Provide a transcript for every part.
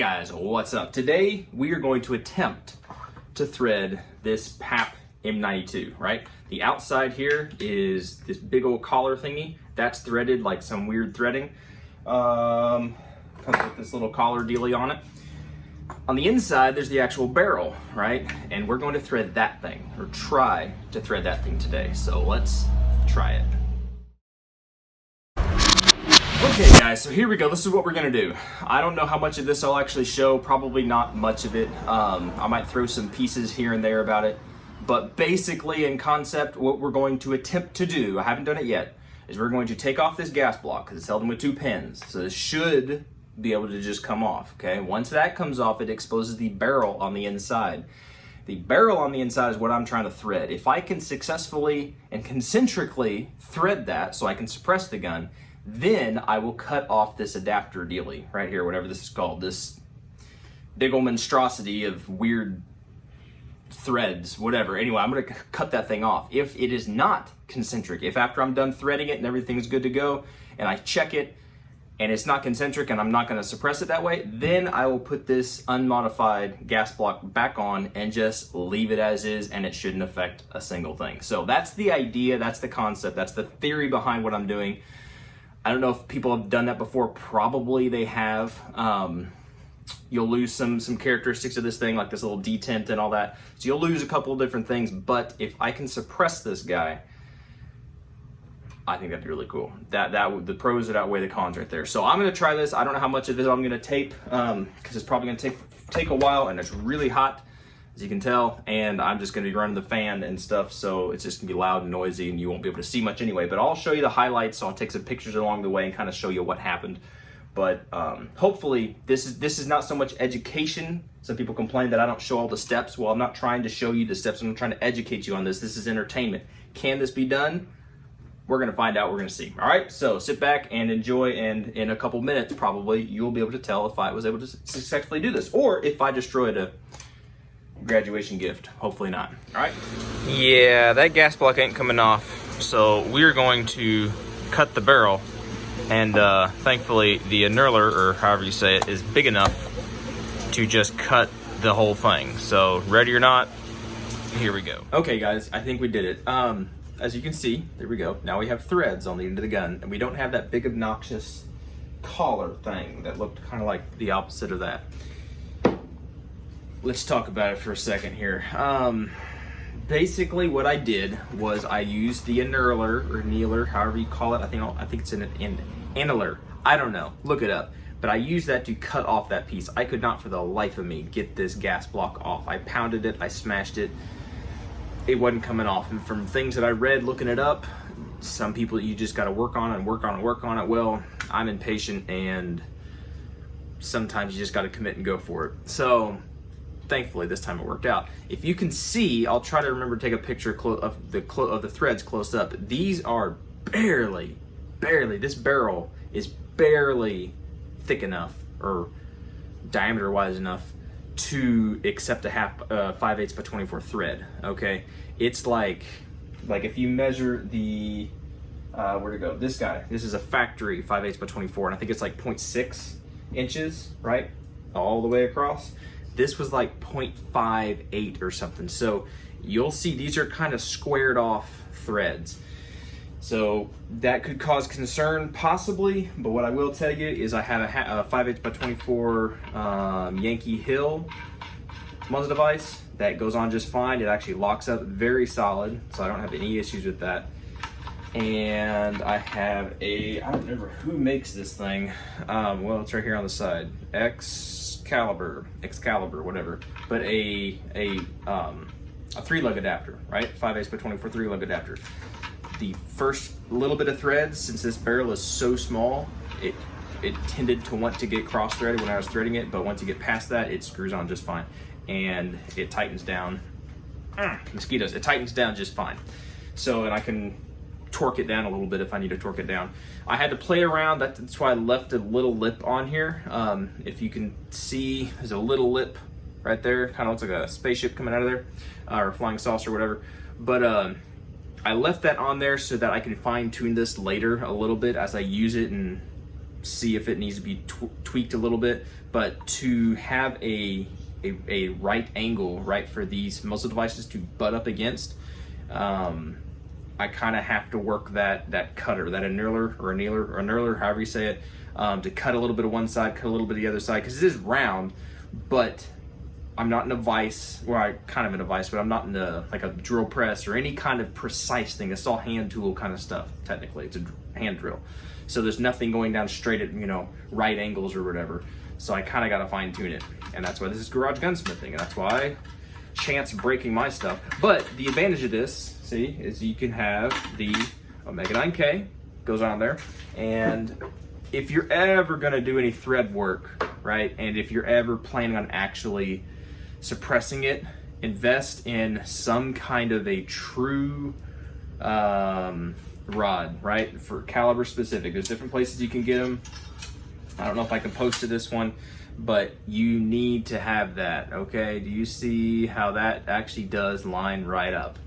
guys, what's up? Today we are going to attempt to thread this PAP M92, right? The outside here is this big old collar thingy. That's threaded like some weird threading. Comes with this little collar dealie on it. On the inside, there's the actual barrel, right? And we're going to thread that thing, or try to thread that thing today. So let's try it. Okay guys, so here we go. This is what we're gonna do. I don't know how much of this I'll actually show, probably not much of it. I might throw some pieces here and there about it. But basically in concept, what we're going to attempt to do, I haven't done it yet, is we're going to take off this gas block because it's held in with 2 pins. So this should be able to just come off, okay? Once that comes off, it exposes the barrel on the inside. The barrel on the inside is what I'm trying to thread. If I can successfully and concentrically thread that so I can suppress the gun, then I will cut off this adapter dealie right here, whatever this is called, this big old monstrosity of weird threads, whatever. Anyway, I'm gonna cut that thing off. If it is not concentric, if after I'm done threading it and everything's good to go, and I check it and it's not concentric and I'm not gonna suppress it that way, then I will put this unmodified gas block back on and just leave it as is, and it shouldn't affect a single thing. So that's the idea, that's the concept, that's the theory behind what I'm doing. I don't know if people have done that before. Probably they have. You'll lose some characteristics of this thing, like this little detent and all that. So you'll lose a couple of different things, but if I can suppress this guy, I think that'd be really cool. The pros would outweigh the cons right there. So I'm gonna try this. I don't know how much of this I'm gonna tape, because it's probably gonna take a while, and it's really hot, as you can tell, and I'm just gonna be running the fan and stuff, so it's just gonna be loud and noisy and you won't be able to see much anyway. But I'll show you the highlights, so I'll take some pictures along the way and kind of show you what happened. But hopefully this is not so much education. Some people complain that I don't show all the steps. Well, I'm not trying to show you the steps, I'm trying to educate you on this. This is entertainment. Can this be done? We're gonna find out, we're gonna see. All right, so sit back and enjoy, and in a couple minutes, probably, you'll be able to tell if I was able to successfully do this, or if I destroyed a graduation gift. Hopefully not. All right. Yeah, that gas block ain't coming off, so we're going to cut the barrel, and thankfully the knurler, or however you say it, is big enough to just cut the whole thing. So ready or not, here we go. Okay guys, I think we did it. As you can see, there we go. Now we have threads on the end of the gun, and we don't have that big obnoxious collar thing that looked kind of like the opposite of that. Let's talk about it for a second here. Basically what I did was I used the knurler, or kneeler, however you call it. I think it's an annular. I don't know, look it up. But I used that to cut off that piece. I could not for the life of me get this gas block off. I pounded it, I smashed it. It wasn't coming off. And from things that I read looking it up, some people, you just gotta work on it and work on it and work on it. Well, I'm impatient, and sometimes you just gotta commit and go for it. So thankfully this time it worked out. If you can see, I'll try to remember to take a picture of the threads close up. These are barely, this barrel is barely thick enough, or diameter wise enough, to accept a 5/8 by 24 thread. Okay, it's like if you measure the where to go, this guy, this is a factory 5/8 by 24, and I think it's like 0.6 inches, right, all the way across. This was like 0.58 or something. So you'll see these are kind of squared off threads. So that could cause concern possibly, but what I will tell you is I have a 5/8 by 24 Yankee Hill muzzle device that goes on just fine. It actually locks up very solid, so I don't have any issues with that. And I have I don't remember who makes this thing. Well, it's right here on the side. Excalibur, whatever. But a 3-lug adapter, right? 5/8 by 24 3-lug adapter. The first little bit of threads, since this barrel is so small, it tended to want to get cross-threaded when I was threading it, but once you get past that, it screws on just fine. And it tightens down, mosquitoes, it tightens down just fine. So, and I can torque it down a little bit if I need to torque it down. I had to play around, that's why I left a little lip on here. If you can see, there's a little lip right there, kind of looks like a spaceship coming out of there, or a flying saucer or whatever. But I left that on there so that I can fine tune this later a little bit as I use it and see if it needs to be tweaked a little bit. but to have a right angle, right, for these muzzle devices to butt up against, I kind of have to work that cutter, that annealer, however you say it, to cut a little bit of one side, cut a little bit of the other side, because it is round, but I'm not in a vise, or I kind of in a vise, but I'm not in like a drill press or any kind of precise thing. It's all hand tool kind of stuff. Technically, it's a hand drill, so there's nothing going down straight at, you know, right angles or whatever. So I kind of got to fine tune it, and that's why this is garage gunsmithing, and that's why I chance breaking my stuff. But the advantage of this, see, is you can have the Omega 9K goes on there, and if you're ever going to do any thread work, right, and if you're ever planning on actually suppressing it, invest in some kind of a true rod, right, for caliber specific. There's different places you can get them. I don't know if I can post to this one, but you need to have that, okay? Do you see how that actually does line right up?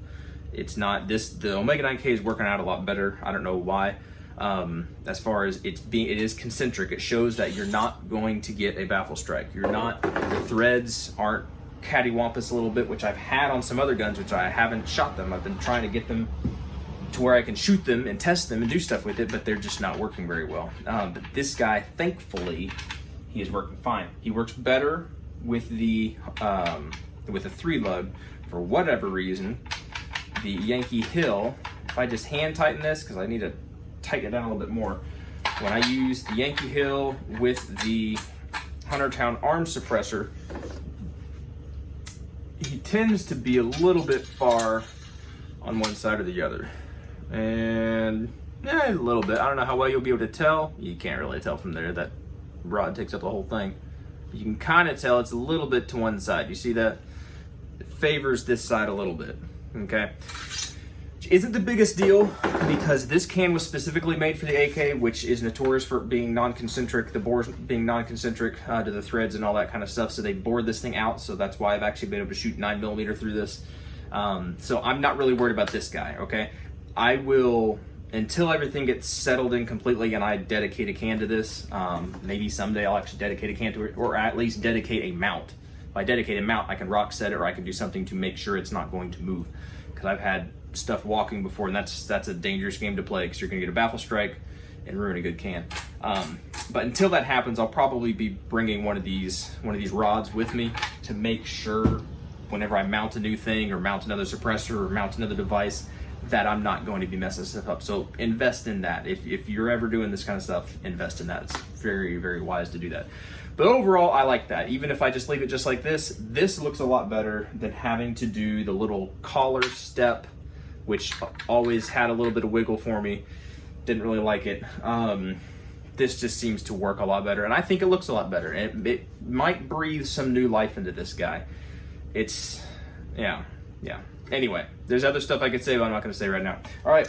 It's not this, the Omega 9K is working out a lot better. I don't know why. As far as it is concentric. It shows that you're not going to get a baffle strike. You're not, the threads aren't cattywampus a little bit, which I've had on some other guns, which I haven't shot them. I've been trying to get them to where I can shoot them and test them and do stuff with it, but they're just not working very well. But this guy, thankfully, he is working fine. He works better with the 3-lug for whatever reason. The Yankee Hill, if I just hand tighten this, because I need to tighten it down a little bit more. When I use the Yankee Hill with the 100-pound arm suppressor, he tends to be a little bit far on one side or the other. And a little bit. I don't know how well you'll be able to tell. You can't really tell from there. That rod takes up the whole thing. You can kind of tell it's a little bit to one side. You see that? It favors this side a little bit. Okay. Which isn't the biggest deal, because this can was specifically made for the AK, which is notorious for being non-concentric, the bores being non-concentric to the threads and all that kind of stuff. So they bored this thing out. So that's why I've actually been able to shoot 9mm through this. So I'm not really worried about this guy. Okay. I will, until everything gets settled in completely and I dedicate a can to this, maybe someday I'll actually dedicate a can to it, or at least dedicate a mount. If I dedicate a mount, I can rock set it, or I can do something to make sure it's not going to move. Because I've had stuff walking before, and that's a dangerous game to play, because you're going to get a baffle strike and ruin a good can. But until that happens, I'll probably be bringing one of these rods with me to make sure whenever I mount a new thing or mount another suppressor or mount another device, that I'm not going to be messing stuff up. So invest in that. If you're ever doing this kind of stuff, invest in that. It's very, very wise to do that. But overall, I like that. Even if I just leave it just like this looks a lot better than having to do the little collar step, which always had a little bit of wiggle for me. Didn't really like it. This just seems to work a lot better, and I think it looks a lot better. And it might breathe some new life into this guy. It's, yeah. Anyway, there's other stuff I could say, but I'm not going to say right now. All right,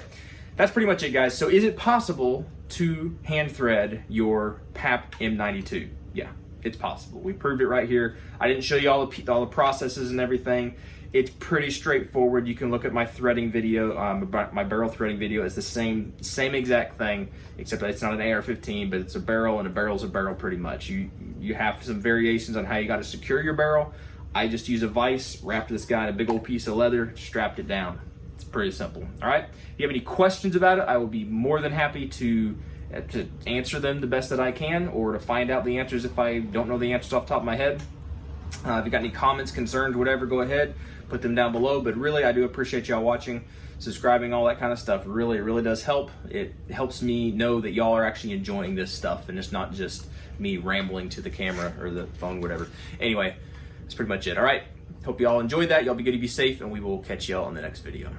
that's pretty much it, guys. So is it possible to hand thread your PAP M92? Yeah, it's possible. We proved it right here. I didn't show you all the processes and everything. It's pretty straightforward. You can look at my threading video, my barrel threading video. It's the same exact thing, except that it's not an AR-15, but it's a barrel, and a barrel's a barrel pretty much. You have some variations on how you got to secure your barrel. I just use a vise, wrapped this guy in a big old piece of leather, strapped it down. It's pretty simple. All right. If you have any questions about it, I will be more than happy to answer them the best that I can, or to find out the answers if I don't know the answers off the top of my head. If you got any comments, concerns, whatever, go ahead, put them down below. But really, I do appreciate y'all watching, subscribing, all that kind of stuff. Really, it really does help. It helps me know that y'all are actually enjoying this stuff, and it's not just me rambling to the camera or the phone, whatever. Anyway, that's pretty much it. All right. Hope you all enjoyed that. Y'all be good, be safe, and we will catch y'all in the next video.